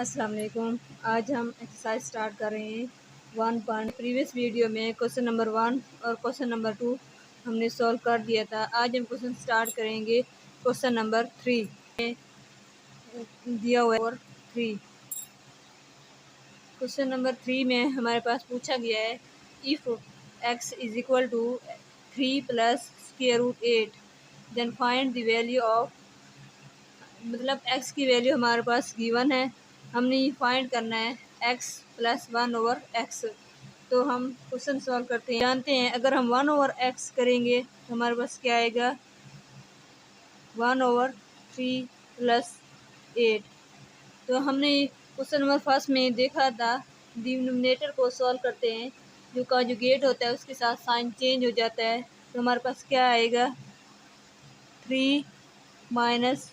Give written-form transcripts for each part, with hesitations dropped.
अस्सलाम वालेकुम। आज हम एक्सरसाइज स्टार्ट कर रहे हैं 1 पॉइंट। प्रीवियस वीडियो में क्वेश्चन नंबर 1 और क्वेश्चन नंबर 2 हमने सॉल्व कर दिया था। आज हम क्वेश्चन स्टार्ट करेंगे क्वेश्चन नंबर 3 में दिया हुआ है और 3। क्वेश्चन नंबर 3 में हमारे पास पूछा गया है if x is equal to 3 plus square root 8 then find the value of, मतलब x की वैल्यू हमारे पास गिवन है, हमने ये फाइंड करना है x प्लस 1/x। तो हम क्वेश्चन सॉल्व करते हैं। जानते हैं अगर हम 1/x करेंगे तो हमारे पास क्या आएगा 1/3 प्लस 8। तो हमने क्वेश्चन नंबर फर्स्ट में देखा था डिनोमिनेटर को सॉल्व करते हैं, जो कॉन्जुगेट होता है उसके साथ साइन चेंज हो जाता है। तो हमारे पास क्या आएगा 3 minus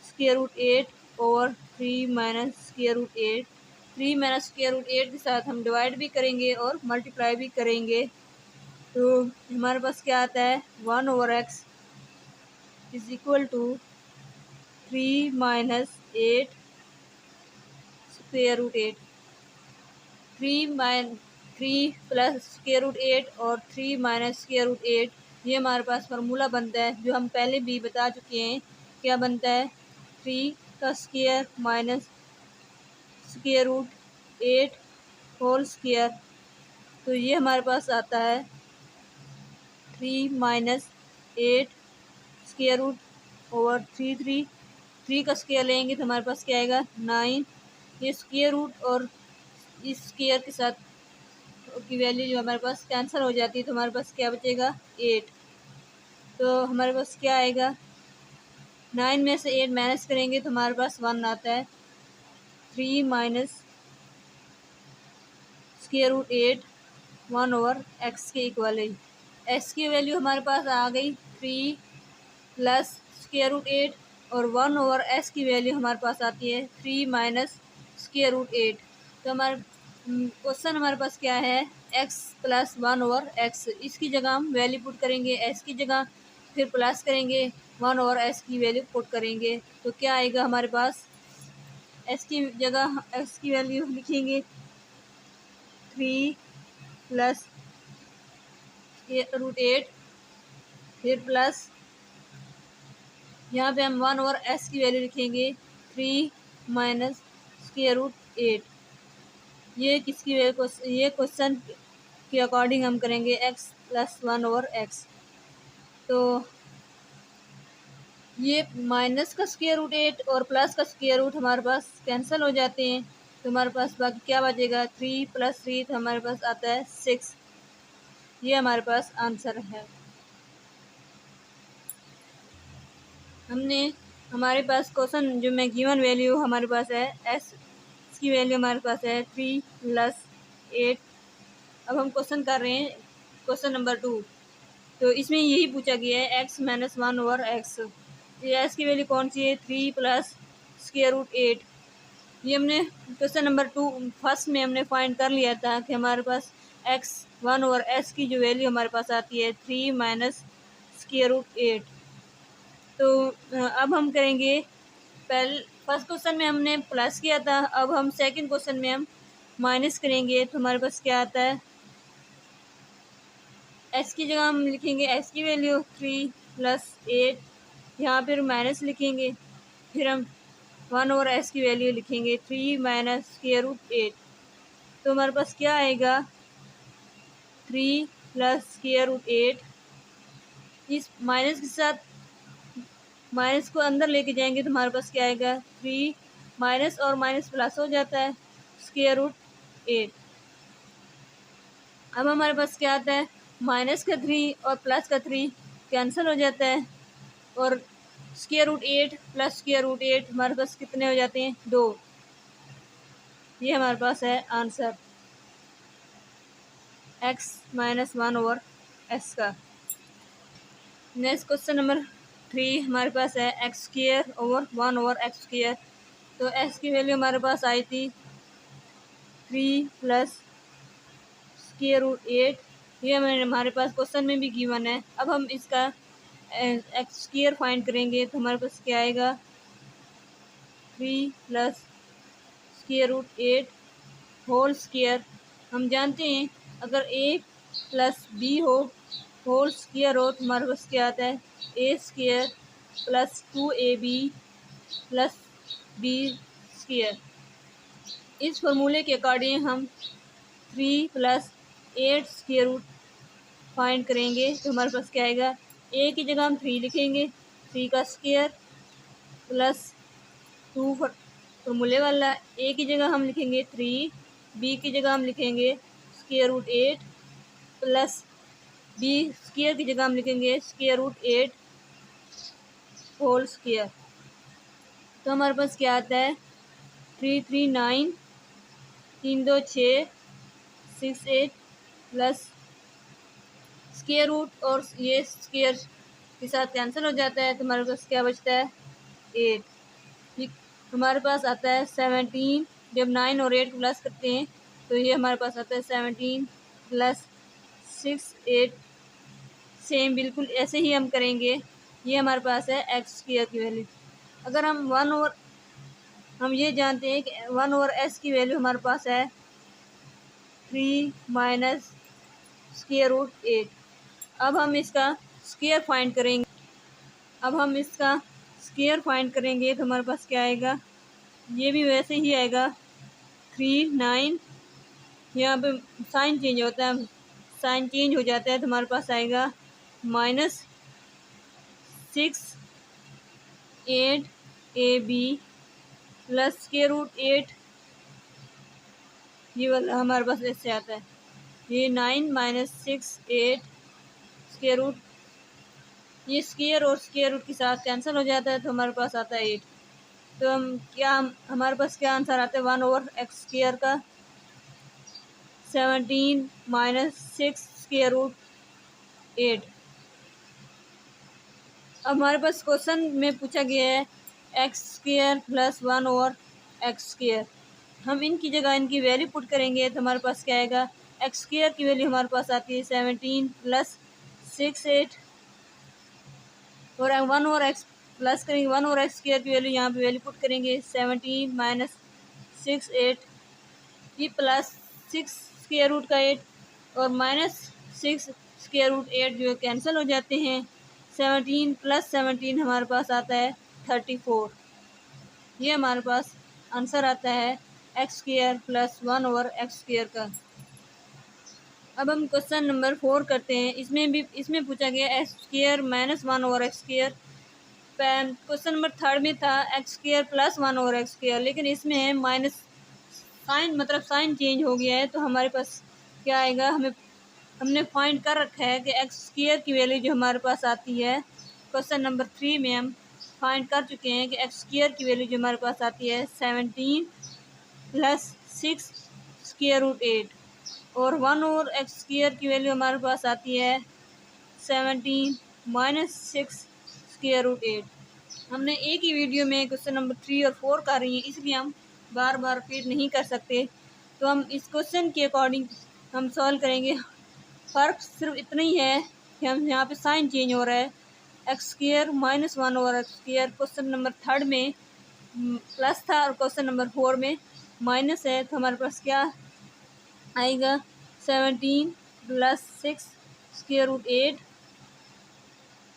square root 8/3 minus square root 8। 3 minus square root 8 के साथ हम डिवाइड भी करेंगे और मल्टीप्लाई भी करेंगे। तो हमारे पास क्या आता है 1/x is equal to 3 minus 8 square root 8। 3 plus square root 8 और 3 माइनस स्क्वायर रूट 8, ये हमारे पास फार्मूला बनता है जो हम पहले भी बता चुके हैं। क्या बनता है 3 का square minus square root 8 whole square. तो ये हमारे पास आता है 3 माइनस 8 स्क्वायर रूट ओवर 3 का स्क्वायर लेंगे तो हमारे पास क्या आएगा 9। ये स्क्वायर रूट और इस स्क्वायर के साथ की वैल्यू जो हमारे पास कैंसिल हो जाती है, तो हमारे पास क्या बचेगा 8। तो हमारे पास क्या आएगा 9 में से 8 माइनस करेंगे तो हमारे पास 1 आता है। 3 माइनस स्क्वायर रूट 8 1/x के इक्वल है। x की वैल्यू हमारे पास आ गई 3 प्लस स्क्वायर रूट 8 और 1/s की वैल्यू हमारे पास आती है 3 माइनस स्क्वायर रूट 8। तो हमारे क्वेश्चन हमारे पास क्या है x प्लस 1/x। इसकी जगह हम वैल्यू पुट करेंगे s की जगह, फिर प्लस करेंगे 1/s की वैल्यू पुट करेंगे। तो क्या आएगा हमारे पास s की जगह x की वैल्यू लिखेंगे 3 प्लस रूट 8, फिर प्लस यहाँ पे हम 1/s की वैल्यू लिखेंगे 3 माइनस स्क्वायर रूट 8। ये किसकी वैल्यू, ये क्वेश्चन के अकॉर्डिंग हम करेंगे x प्लस 1/x। तो ये माइनस का स्क्वायर रूट 8 और प्लस का स्क्वायर रूट हमारे पास कैंसिल हो जाते हैं। तो हमारे पास बाकी क्या बचेगा 3 प्लस 3, तो हमारे पास आता है 6। ये हमारे पास आंसर है। हमने हमारे पास क्वेश्चन जो में गिवन वैल्यू हमारे पास है s की वैल्यू हमारे पास है 3 प्लस 8। अब हम क्वेश्चन कर रहे हैं क्वेश्चन नंबर 2। तो इसमें यही पूछा गया है x माइनस 1/x। ये s की वैल्यू कौन सी है 3 प्लस स्क्वायर रूट 8। ये हमने क्वेश्चन नंबर 2 फर्स्ट में हमने फाइंड कर लिया था कि हमारे पास x 1/s की जो वैल्यू हमारे पास आती है 3 माइनस स्क्वायर रूट 8। तो अब हम करेंगे पहले फर्स्ट क्वेश्चन में हमने प्लस किया था, अब हम सेकंड क्वेश्चन में हम माइनस करेंगे। तो हमारे पास क्या आता है x की जगह हम लिखेंगे x की वैल्यू 3 प्लस 8, यहाँ फिर माइनस लिखेंगे, फिर हम 1/s की वैल्यू लिखेंगे 3 माइनस स्क्वायर रूट 8। तो हमारे पास क्या आएगा 3 प्लस स्क्वायर रूट 8। इस माइनस के साथ माइनस को अंदर लेके जाएंगे तो हमारे पास क्या आएगा 3 माइनस और माइनस प्लस हो जाता है स्क्वायर रूट 8। अब हमारे पास क्या आता है माइनस का 3 और प्लस का 3 कैंसिल हो जाता है, और square root 8 plus square root 8 हमारे पास कितने हो जाते हैं 2। ये हमारे पास है आंसर x माइनस 1/s का। नेक्स्ट क्वेश्चन नंबर 3 हमारे पास है x square over 1/x square. तो x की वैल्यू हमारे पास आई थी 3 प्लस स्क्वायर रूट 8। ये हमारे पास क्वेश्चन में भी गिवन है। अब हम इसका x स्क्वायर फाइंड करेंगे तो हमारे पास क्या आएगा 3 plus square root 8 whole square. हम जानते हैं अगर a प्लस बी हो होल स्क्वायर हो तो हमारे पास क्या आता है a square plus 2ab plus b square. इस फॉर्मूले के अकॉर्डिंग हम 3 प्लस 8 स्क्वायर रूट फाइंड करेंगे तो हमारे पास क्या आएगा। ए की जगह हम 3 लिखेंगे, 3 का स्क्वायर प्लस 2 फॉर्मूले वाला। ए की जगह हम लिखेंगे 3, बी की जगह हम लिखेंगे square root 8 plus b square की जगह हम लिखेंगे स्क्वायर रूट 8 होल स्क्वायर। तो हमारे पास क्या आता है 3 3 9, 3 2 6, 6 8 प्लस स्क्वायर रूट और ये स्क्वायर के साथ कैंसिल हो जाता है तो हमारे पास क्या बचता है 8। ठीक, हमारे पास आता है 17। जब 9 और 8 प्लस करते हैं तो ये हमारे पास आता है 17 प्लस 6 8। सेम बिल्कुल ऐसे ही हम करेंगे। ये हमारे पास है एक्स स्क्वायर की वैल्यू। अगर हम ये जानते हैं कि 1/s की वैल्यू हमारे पास है 3 माइनस स्क्वायर रूट 8। अब हम इसका स्क्वायर फाइंड करेंगे तो हमारे पास क्या आएगा। ये भी वैसे ही आएगा 3 9। यहाँ पे साइन चेंज होता है, साइन चेंज हो जाता है तो हमारे पास आएगा minus 6 8 ab plus square root 8। ये वाला हमारे पास ऐसे आता है। ये 9 माइनस 6 8 स्क्वायर रूट, ये स्क्वायर और स्क्वायर रूट के साथ कैंसिल हो जाता है तो हमारे पास आता है 8। तो हमारे पास क्या आंसर आता है 1/x स्क्वायर का 17 माइनस 6 स्क्वायर रूट 8। अब हमारे पास क्वेश्चन में पूछा गया है x square plus 1/x square. हम इनकी जगह इनकी वैल्यू पुट करेंगे तो हमारे पास क्या आएगा। एक्स स्क्वायर की वैल्यू हमारे पास आती है 17 प्लस 6 8 और 1/x प्लस करेंगे 1/x स्क्वायर की वैल्यू यहाँ पे वैल्यू पुट करेंगे 17 माइनस 6 8। ये प्लस 6 स्क्वायर रूट का 8 और माइनस 6 स्क्वायर रूट 8 जो है कैंसिल हो जाते हैं। 17 प्लस 17 हमारे पास आता है 34। ये हमारे पास आंसर आता है x square plus 1/x square का। अब हम क्वेश्चन नंबर 4 करते हैं। इसमें पूछा गया x square minus 1/x square. Question number 3 में था x square plus 1/x square, लेकिन इसमें है माइनस साइन, मतलब साइन चेंज हो गया है तो हमारे पास क्या आएगा। हमने फाइंड कर रखा है कि एक्स स्क्वायर की वैल्यू जो हमारे पास आती है क्वेश्चन नंबर 3 में हम फाइंड कर चुके हैं कि एक्स स्क्वायर की वैल्यू जो हमारे पास आती है 17 प्लस 6 स्क्वायर रूट 8 और 1/x स्क्वायर की वैल्यू हमारे पास आती है 17 माइनस 6 स्क्वायर रूट 8। हमने एक ही वीडियो में क्वेश्चन नंबर 3 और 4 कर रही हैं, इसलिए हम बार बार रिपीट नहीं कर सकते। तो हम इस क्वेश्चन के अकॉर्डिंग हम सॉल्व करेंगे। फ़र्क सिर्फ इतना ही है कि हम यहाँ पे साइन चेंज हो रहा है। X square minus 1/x square question number 3 में प्लस था और क्वेश्चन नंबर 4 में माइनस है तो हमारे पास क्या आएगा 17 प्लस 6 स्क्वायर रूट 8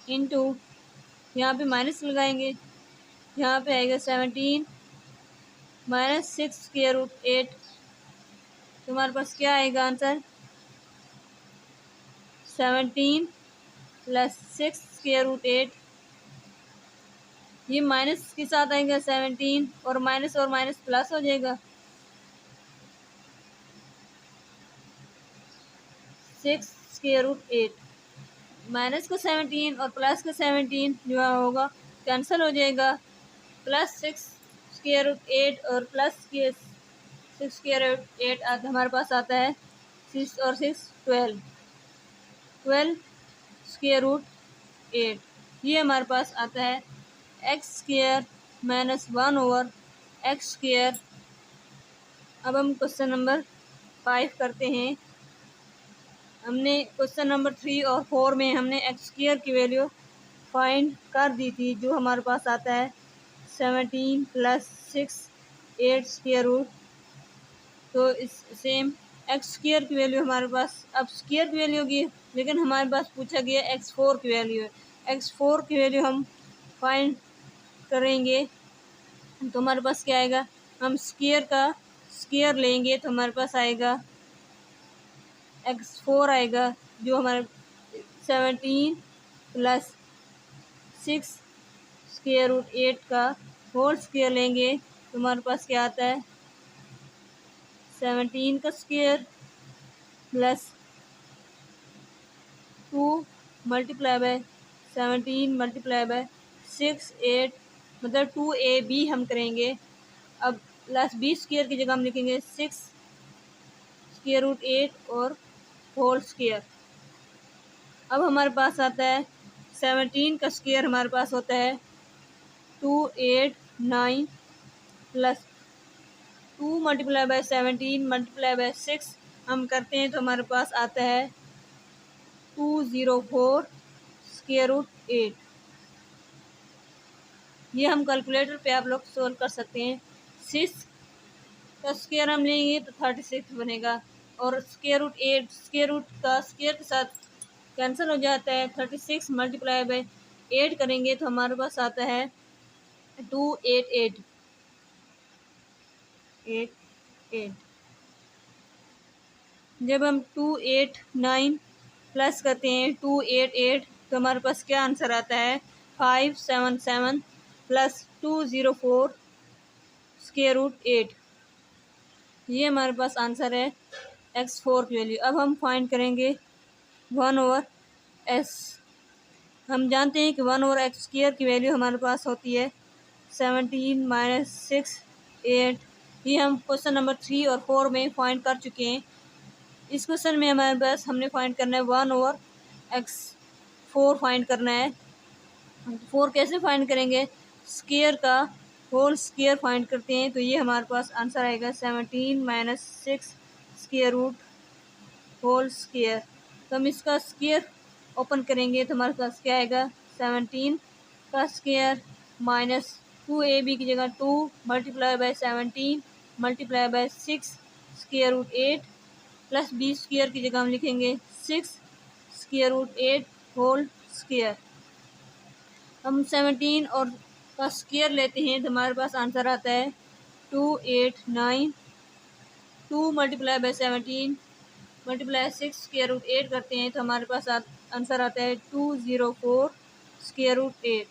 इंटू यहाँ पे माइनस लगाएंगे, यहाँ पे आएगा 17 माइनस 6 स्क्वायर रूट 8। तो हमारे पास क्या आएगा आंसर 17 प्लस 6 स्क्वायर रूट 8। ये माइनस के साथ आएगा 17 और माइनस प्लस हो जाएगा 6 स्क्वायर रूट 8। माइनस का 17 और प्लस का 17 जो होगा कैंसिल हो जाएगा। प्लस 6 स्क्वायर रूट 8 और प्लस के 6 स्क्वायर रूट 8 हमारे पास आता है 6 और 6 12 स्क्वायर रूट 8। ये हमारे पास आता है x square minus 1/x square. अब हम क्वेश्चन नंबर 5 करते हैं। हमने क्वेश्चन नंबर 3 और 4 में हमने एक्स स्क्वायर की वैल्यू फाइंड कर दी थी, जो हमारे पास आता है 17 प्लस 6 8 स्क्वायर रूट तो इस सेम एक्स स्क्वायर की वैल्यू हमारे पास अब स्क्वायर की वैल्यू होगी, लेकिन हमारे पास पूछा गया एक्स फोर की वैल्यू है। एक्स फोर की वैल्यू हम फाइंड करेंगे तो हमारे पास क्या आएगा, हम स्क्वायर का स्क्वायर लेंगे तो हमारे पास आएगा एक्स फोर आएगा, जो हमारे 17 प्लस 6 स्क्वायर रूट 8 का होल स्क्वायर लेंगे तो हमारे पास क्या आता है 17 का square plus 2 multiply by 17 multiply by 6 8 मतलब 2ab हम करेंगे। अब प्लस बी स्क्वायर की जगह हम लिखेंगे 6 स्क्वायर रूट 8 और होल स्क्वायर। अब हमारे पास आता है 17 का स्क्वायर हमारे पास होता है 289 plus 2 multiply by 17 multiply by 6 हम करते हैं तो हमारे पास आता है 204 स्क्वायर रूट 8। ये हम कैलकुलेटर पे आप लोग सोल्व कर सकते हैं। 6 का स्क्वायर हम लेंगे तो 36 बनेगा और स्क्वायर रूट 8 स्क्वायर रूट का स्क्वायर के साथ कैंसिल हो जाता है। 36 मल्टीप्लाई बाय 8 करेंगे तो हमारे पास आता है 288 88। जब हम 289 प्लस करते हैं 288 तो हमारे पास क्या आंसर आता है 577 प्लस 204 स्क्वायर रूट 8। ये हमारे पास आंसर है एक्स फोर की वैल्यू। अब हम फाइंड करेंगे 1/s। हम जानते हैं कि 1/x स्क्वायर की वैल्यू हमारे पास होती है 17 माइनस 6 8। ये हम क्वेश्चन नंबर 3 और 4 में फाइंड कर चुके हैं। इस क्वेश्चन में हमारे पास हमने फाइंड करना है 1/x फोर फाइंड करना है। 4 कैसे फाइंड करेंगे, स्क्वायर का होल स्क्वायर फाइंड करते हैं तो ये हमारे पास आंसर आएगा 17 minus 6 square root whole square. तो हम इसका स्क्वायर ओपन करेंगे तो हमारे पास क्या आएगा 17 का स्क्वायर माइनस 2ab की जगह 2 multiply by 17 multiply by 6 square root 8 plus b square की जगह हम लिखेंगे 6 स्क्वायर रूट 8 होल स्क्वायर। हम 17 और का स्क्वायर लेते हैं तो हमारे पास आंसर आता है 289। 2 multiply by 17 multiply 6 square root 8 करते हैं तो हमारे पास आंसर आता है 204 स्क्वायर रूट 8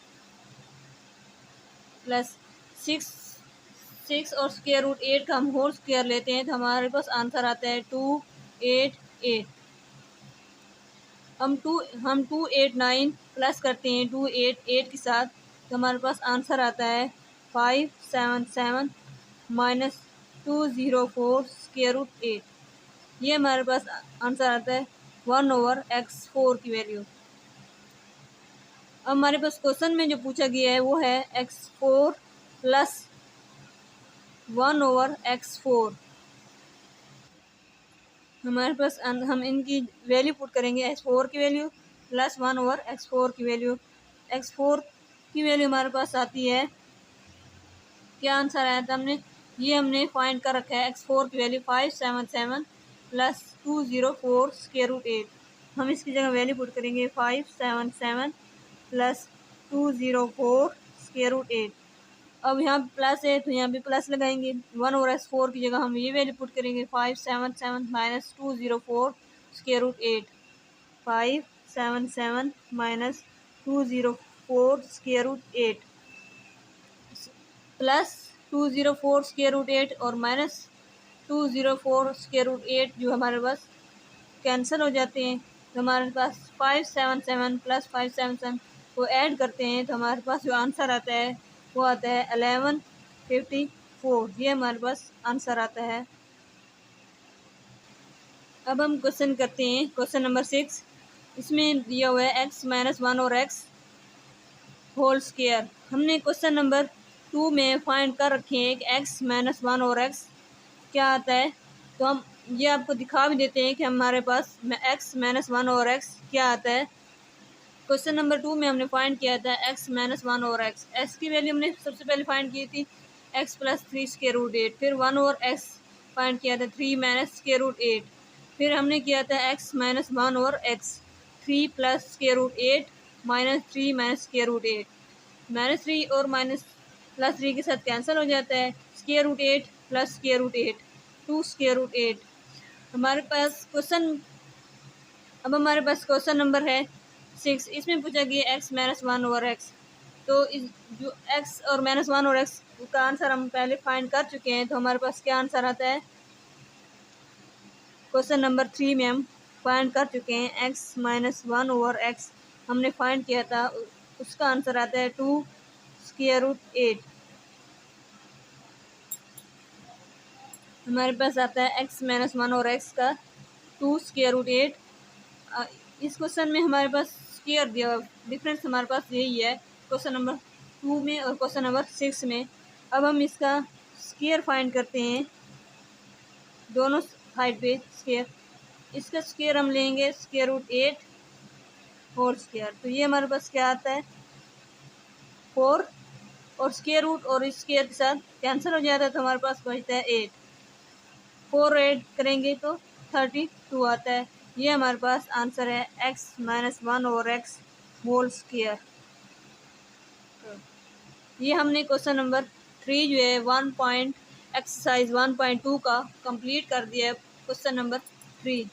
प्लस 6 और स्क्वायर रूट 8 का हम होल स्क्वायर लेते हैं तो हमारे पास आंसर आता है 288। हम 289 प्लस करते हैं 288 के साथ तो हमारे पास आंसर आता है 577 माइनस 204 स्क्वायर रूट 8। ये हमारे पास आंसर आता है 1/x4 की वैल्यू। अब हमारे पास क्वेश्चन में जो पूछा गया है वो है x4 प्लस 1/x4। हमारे पास हम इनकी वैल्यू पुट करेंगे x4 की वैल्यू प्लस 1/x4 की वैल्यू। x4 की वैल्यू हमारे पास आती है, क्या आंसर आया था हमने फाइंड कर रखा है x4 की वैल्यू 577 प्लस 204 स्क्वायर रूट 8। हम इसकी जगह वैल्यू पुट करेंगे 577 प्लस 204 स्क्वायर रूट 8। अब यहाँ प्लस है तो यहाँ पे प्लस लगाएंगे। 1/x4 की जगह हम ये वैल्यू पुट करेंगे 577 minus 204 square root 8। 577 minus 204 square root 8 plus 204 square root 8 और माइनस 204 स्क्वायर रूट 8 जो हमारे पास कैंसिल हो जाते हैं तो हमारे पास 577 प्लस 577 को ऐड करते हैं तो हमारे पास जो आंसर आता है वो आता है 1154। ये हमारे पास आंसर आता है। अब हम क्वेश्चन करते हैं क्वेश्चन नंबर 6। इसमें दिया हुआ है x माइनस 1 और x होल स्क्वायर। हमने क्वेश्चन नंबर 2 में फाइंड कर रखे हैं कि x माइनस 1 और x क्या आता है। तो हम ये आपको दिखा भी देते हैं कि हमारे पास x माइनस 1 और x क्या आता है। क्वेश्चन नंबर 2 में हमने फाइंड किया था x माइनस 1 और x की वैल्यू हमने सबसे पहले फाइंड की थी x प्लस 3 स्क्वायर रूट 8, फिर 1 और x फाइंड किया था 3 माइनस स्क्वायर रूट 8। फिर हमने किया था x माइनस 1 और x, 3 plus square root 8 minus 3 minus square root 8। Minus 3 और माइनस प्लस 3 के साथ कैंसिल हो जाता है। Square root 8 plus square root 8, 2 square root 8। हमारे पास क्वेश्चन नंबर है 6। इसमें पूछा गया x माइनस 1 और x। तो इस जो x और माइनस 1 और x का आंसर हम पहले फाइंड कर चुके हैं, तो हमारे पास क्या आंसर आता है। क्वेश्चन नंबर 3 में हम फाइंड कर चुके हैं x माइनस 1 ओवर x हमने फाइंड किया था, उसका आंसर आता है 2 स्क्वायर रूट 8। हमारे पास आता है x माइनस 1 और x का 2 स्क्वायर रूट 8। इस क्वेश्चन में हमारे पास स्क्वायर दिया, डिफरेंस हमारे पास यही है क्वेश्चन नंबर 2 में और क्वेश्चन नंबर 6 में। अब हम इसका स्क्वायर फाइंड करते हैं, दोनों साइड पे स्क्वायर। इसका स्क्वायर हम लेंगे स्क्वायर रूट 8 होल स्क्वायर, तो ये हमारे पास क्या आता है 4, और स्क्वायर रूट और स्क्वायर के साथ कैंसिल हो जाता है, तो हमारे पास बचता है 8। 4 ऐड करेंगे तो 32 आता है। ये हमारे पास आंसर है x माइनस 1 और x होल स्क्वायर। ये हमने क्वेश्चन नंबर 3 जो है एक्सरसाइज 1.2 का कंप्लीट कर दिया है, क्वेश्चन नंबर 3।